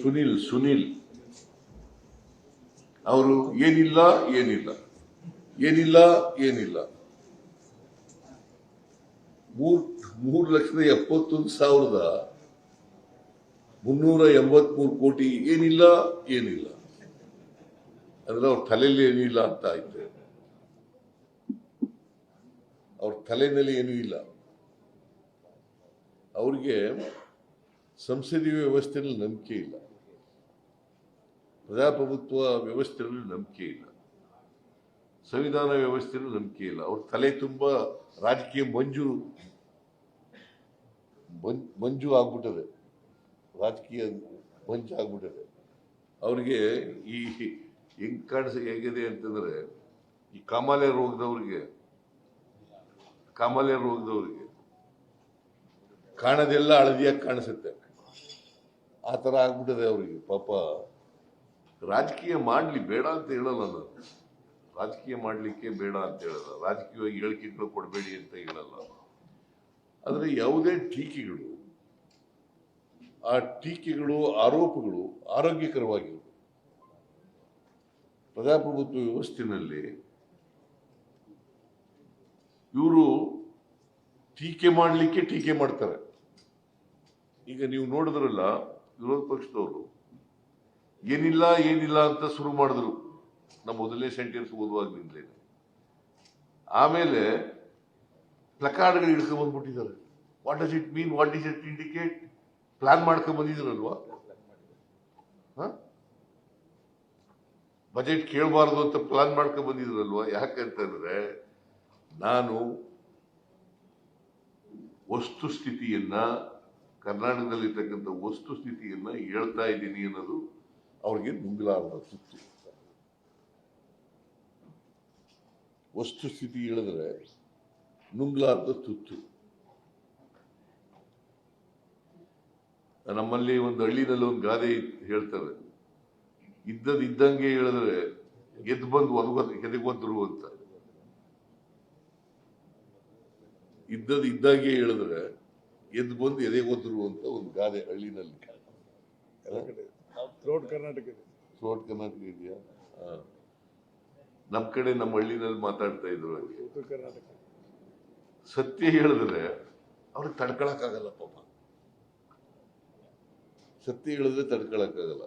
ಸುನಿಲ್ ಅವರು ಏನಿಲ್ಲ ಏನಿಲ್ಲ ಏನಿಲ್ಲ ಏನಿಲ್ಲ 3,71,383 ಕೋಟಿ ಏನಿಲ್ಲ ಏನಿಲ್ಲ ಅಂದ್ರೆ ಅವ್ರ ತಲೆಯಲ್ಲಿ ಏನಿಲ್ಲ ಅಂತ ಆಯ್ತು. ಅವ್ರ ತಲೆಯಲ್ಲಿ ಏನೂ ಇಲ್ಲ. ಅವ್ರಿಗೆ ಸಂಸದೀಯ ವ್ಯವಸ್ಥೆಯಲ್ಲಿ ನಂಬಿಕೆ ಇಲ್ಲ, ಪ್ರಜಾಪ್ರಭುತ್ವ ವ್ಯವಸ್ಥೆಯಲ್ಲಿ ನಂಬಿಕೆ ಇಲ್ಲ, ಸಂವಿಧಾನ ವ್ಯವಸ್ಥೆಯಲ್ಲಿ ನಂಬಿಕೆ ಇಲ್ಲ. ಅವ್ರ ತಲೆ ತುಂಬಾ ರಾಜಕೀಯ ಮಂಜು ಆಗ್ಬಿಟ್ಟದೆ, ರಾಜಕೀಯ ಮಂಜು ಆಗ್ಬಿಟ್ಟದೆ. ಅವ್ರಿಗೆ ಈ ಹೆಂಗ್ ಹೇಗಿದೆ ಅಂತಂದ್ರೆ, ಈ ಕಾಮಾಲೆ ರೋಗದವ್ರಿಗೆ ಕಾಣದೆಲ್ಲ ಹಳದಿಯಾಗಿ ಕಾಣಿಸುತ್ತೆ, ಆ ತರ ಆಗ್ಬಿಟ್ಟದೆ ಅವ್ರಿಗೆ. ಪಾಪ ರಾಜಕೀಯ ಮಾಡ್ಲಿ ಬೇಡ ಅಂತ ಹೇಳಲ್ಲ ನಾನು, ರಾಜಕೀಯ ಮಾಡ್ಲಿಕ್ಕೆ ಬೇಡ ಅಂತ ಹೇಳಲ್ಲ, ರಾಜಕೀಯವಾಗಿ ಹೇಳಿಕೆಗಳು ಕೊಡಬೇಡಿ ಅಂತ ಹೇಳಲ್ಲ. ಆದರೆ ಯಾವುದೇ ಟೀಕೆಗಳು, ಆ ಟೀಕೆಗಳು ಆರೋಪಗಳು ಆರೋಗ್ಯಕರವಾಗಿರುವುದು. ಪ್ರಜಾಪ್ರಭುತ್ವ ವ್ಯವಸ್ಥೆಯಲ್ಲಿ ಇವರು ಟೀಕೆ ಮಾಡಲಿಕ್ಕೆ ಟೀಕೆ ಮಾಡ್ತಾರೆ. ಈಗ ನೀವು ನೋಡಿದ್ರಲ್ಲ, ವಿರೋಧ ಪಕ್ಷದವರು ಏನಿಲ್ಲ ಅಂತ ಶುರು ಮಾಡಿದ್ರು ನಮ್ಮ ಮೊದಲನೇ ಸೆಂಟೆನ್ಸ್ ಓದುವಾಗ್ಲಿಂದಲೇ. ಆಮೇಲೆ ಪ್ಲಕಾರ್ಡ್ಗಳು ಹಿಡ್ಕೊಂಡ್ ಬಂದ್ಬಿಟ್ಟಿದ್ದಾರೆ. What does it mean, what does it indicate? Plan ಮಾಡ್ಕೊಂಡ್ ಬಂದಿದ್ರಲ್ವಾ, ಬಜೆಟ್ ಕೇಳಬಾರ್ದು ಅಂತ ಪ್ಲಾನ್ ಮಾಡ್ಕೊಂಡ್ ಬಂದಿದ್ರಲ್ವಾ. ಯಾಕಂತಂದ್ರೆ ನಾನು ವಸ್ತುಸ್ಥಿತಿಯನ್ನ, ಕರ್ನಾಟಕದಲ್ಲಿರ್ತಕ್ಕಂಥ ವಸ್ತುಸ್ಥಿತಿಯನ್ನ ಹೇಳ್ತಾ ಇದ್ದೀನಿ ಅನ್ನೋದು ಅವ್ರಿಗೆ ನುಂಗಲಾರದ ತುತ್ತು. ವಸ್ತುಸ್ಥಿತಿ ಹೇಳಿದ್ರೆ ನುಂಗ್ಲಾರ್ದ ತುತ್ತು. ನಮ್ಮಲ್ಲಿ ಒಂದು ಹಳ್ಳಿನಲ್ಲಿ ಒಂದು ಗಾದೆ ಹೇಳ್ತಾರೆ, ಇದ್ದಂಗೆ ಹೇಳಿದ್ರೆ ಎದ್ದು ಬಂದು ಎದೆಗೊಂದ್ರು ಅಂತ. ಇದ್ದಂಗೆ ಹೇಳಿದ್ರೆ ಎದ್ದು ಬಂದು ಎದೆಗೊಂದ್ರು ಅಂತ ಒಂದು ಗಾದೆ ಹಳ್ಳಿನಲ್ಲಿ. ಥ್ರೋಟ್ ಕರ್ನಾಟಕ ಇದೆಯಾ? ನಮ್ ಕಡೆ ನಮ್ಮ ಹಳ್ಳಿನಲ್ಲಿ ಮಾತಾಡ್ತಾ ಇದ್ರು ಹಾಗೆ. ಸತ್ಯ ಹೇಳಿದ್ರೆ ಅವ್ರಿಗೆ ತಡ್ಕೊಳಕ್ಕಾಗಲ್ಲ ಪಾಪ, ಸತ್ಯ ಹೇಳಿದ್ರೆ ತಡ್ಕೊಳಕ್ಕಾಗಲ್ಲ.